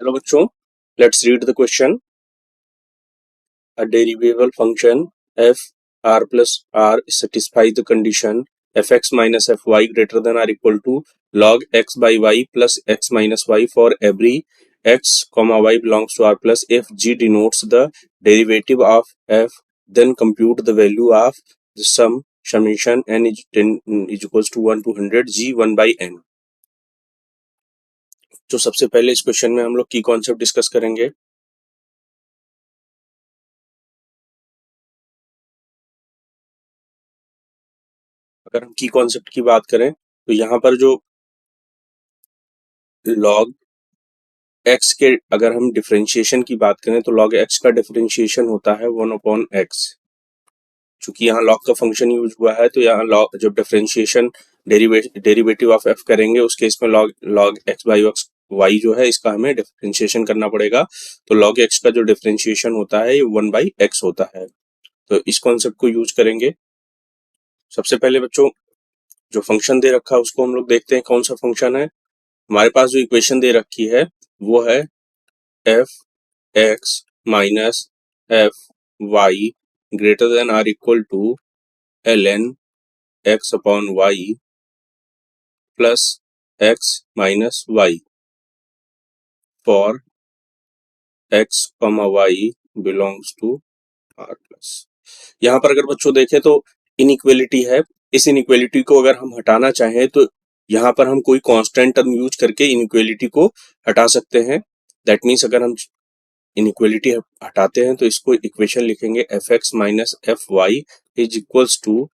Hello बच्चों, let's read the question. A derivable function f r plus r satisfies the condition fx minus fy greater than or equal to log x by y plus x minus y for every x comma y belongs to r plus if g denotes the derivative of f, then compute the value of the summation n is equals to 1 to 100 g 1 by n। तो सबसे पहले इस question में हम लोग की concept discuss करेंगे। अगर हम की कॉन्सेप्ट की बात करें तो यहाँ पर जो log x के अगर हम डिफरेंशिएशन की बात करें तो log x का डिफरेंशिएशन होता है 1/x। चूंकि यहाँ log का फंक्शन यूज हुआ है तो यहाँ log जब डिफरेंशिएशन डेरिवेटिव ऑफ f करेंगे उस केस में log x by y जो है इसका हमें डिफरेंशिएशन करना पड़ेगा। तो log x का जो डिफरेंशिएशन होता है ये 1/x होता है। तो इस कॉन्सेप्ट को यूज करेंगे। सबसे पहले बच्चों जो फंक्शन दे रखा है उसको हम लोग देखते हैं कौन सा फंक्शन है। हमारे पास जो इक्वेशन दे रखी है वो है F X minus F Y greater than or equal to L N X upon Y plus X minus Y for X comma Y belongs to R plus. यहाँ पर अगर बच्चों देखें तो इनइक्वेलिटी है। इस इनइक्वेलिटी को अगर हम हटाना चाहें तो यहाँ पर हम कोई कांस्टेंट टर्म यूज करके इनइक्वेलिटी को हटा सकते हैं। दैट मीन्स अगर हम इनइक्वेलिटी हटाते हैं तो इसको इक्वेशन लिखेंगे F X minus F Y is equals to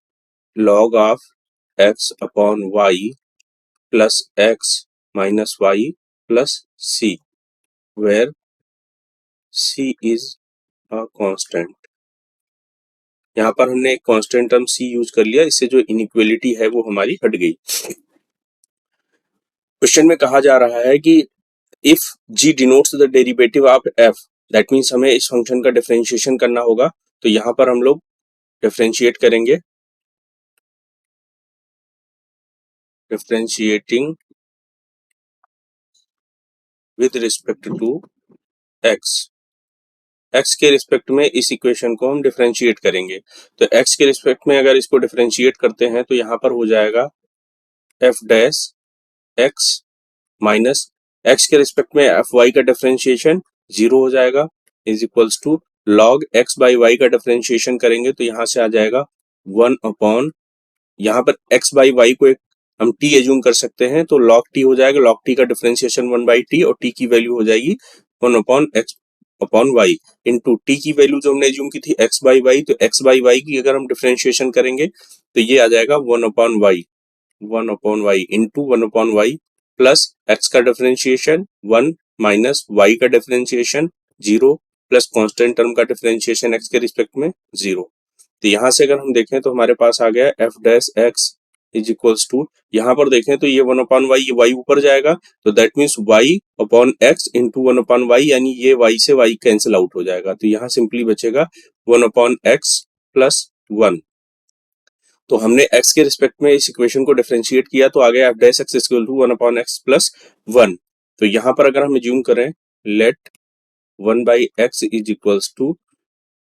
log of X upon Y plus X minus Y plus C, where C is a constant. यहाँ पर हमने एक कांस्टेंट टर्म सी यूज कर लिया, इससे जो इनइक्वेलिटी है वो हमारी हट गई। क्वेश्चन में कहा जा रहा है कि if g denotes the derivative of f, that means हमें इस फंक्शन का डिफरेंशिएशन करना होगा। तो यहाँ पर हम लोग डिफरेंशिएट करेंगे, differentiating with respect to x। x के रिस्पेक्ट में इस इक्वेशन को हम डिफरेंशिएट करेंगे। तो x के रिस्पेक्ट में अगर इसको डिफरेंशिएट करते हैं तो यहाँ पर हो जाएगा f dash x minus x के रिस्पेक्ट में एफ वाई का डिफरेंशिएशन 0 हो जाएगा is equals to log x by y का डिफरेंशिएशन करेंगे तो यहाँ से आ जाएगा 1 अपॉन, यहाँ पर x बाई वाई को एक हम t एज्यूम कर सकते हैं तो log t हो जाएगा। log t का डिफरेंशिएशन 1 बाई टी और t की वैल्यू हो जाएगी 1 upon x upon y into t की वैल्यू जो हमने एज्यूम की थी x बाई वाई, तो x बाई वाई की अगर हम डिफरेंशिएशन करेंगे तो ये आ जाएगा 1 upon y into 1 upon Y plus x का डिफरेंशिएशन 1 माइनस y का डिफरेंशिएशन 0 प्लस कांस्टेंट टर्म का डिफरेंशिएशन x के रिस्पेक्ट में 0। तो यहाँ से अगर हम देखें तो हमारे पास आ गया f dash x is equals to, यहाँ पर देखें तो ये 1 अपॉन वाई, ये y ऊपर जाएगा तो that means y upon x into 1 upon y, यानी ये y से y कैंसिल आउट हो जाएगा। तो यहाँ सिंपली बचेगा 1 अपॉन x प्लस 1। तो हमने x के रिस्पेक्ट में इस इक्वेशन को डिफरेंशिएट किया तो आ गया f dash x equal to 1 upon x plus 1। तो यहाँ पर अगर हम एज्यूम करें let 1 by x is equals to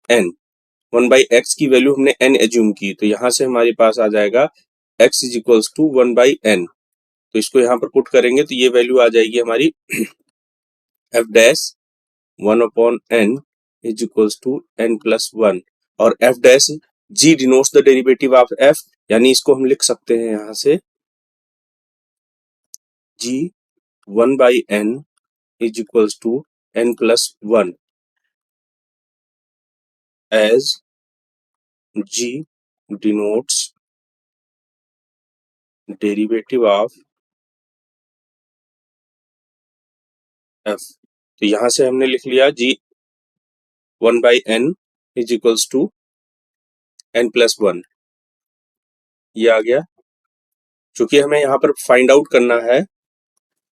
n, 1 by x की वैल्यू हमने n एज्यूम की तो यहाँ से हमारे पास आ जाएगा x is equals to 1 by n। तो इसको यहाँ पर पुट करेंगे तो ये वैल्यू आ जाएगी हमारी f dash 1 upon n is equals to n plus 1 और f dash g denotes the derivative of f, यानी इसको हम लिख सकते हैं यहाँ से g 1 by n is equals to n plus 1 as g denotes derivative of f। तो यहाँ से हमने लिख लिया g 1 by n is equals to n plus 1, ये आ गया। चूंकि हमें यहाँ पर फाइंड आउट करना है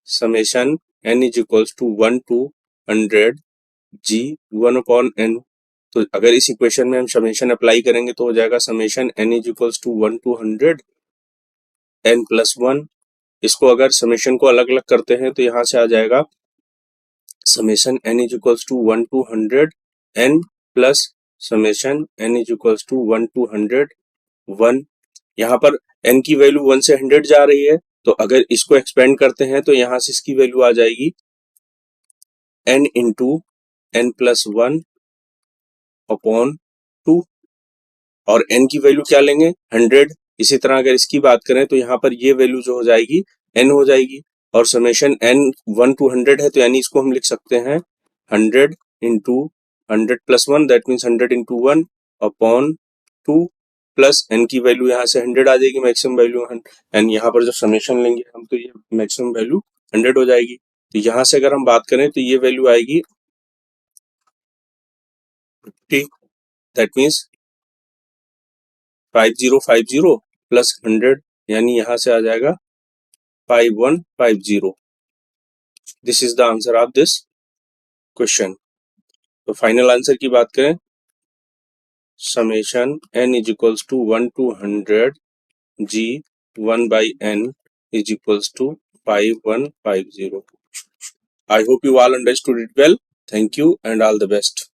summation n is equals to 1 to 100 g 1 upon n, तो अगर इस इक्वेशन में हम समेशन अप्लाई करेंगे तो हो जाएगा summation n is equals to 1 to 100 n plus 1। इसको अगर समेशन को अलग अलग करते हैं तो यहाँ से आ जाएगा summation n is equals to 1 to 100 n plus summation n is equals to 1 to 100 1। यहाँ पर n की वैल्यू 1 से 100 जा रही है, तो अगर इसको एक्सपेंड करते हैं तो यहाँ से इसकी वैल्यू आ जाएगी n into n plus 1 upon 2, और n की वैल्यू क्या लेंगे 100। इसी तरह अगर इसकी बात करें तो यहाँ पर ये वैल्यू जो हो जाएगी n हो जाएगी, और समेशन n 1 to 100 है, तो यानी इसको हम लिख सकते हैं 100 into 100 plus 1, that means 100 into 1 upon 2 plus n की वैल्यू यहाँ से 100 आ जाएगी, मैक्सिमम वैल्यू एंड यहाँ पर जब समेशन लेंगे हम तो ये मैक्सिमम वैल्यू 100 हो जाएगी। तो यहाँ से अगर हम बात करें तो ये वैल्यू आएगी 50, दैट मीन्स 5050 प्लस 100, यानी यहां से आ जाएगा 5150। This is the answer of this question. तो फाइनल आंसर की बात करें, summation n is equals to 1 to 100 g 1 by n is equals to 5150। I hope you all understood it well. Thank you and all the best.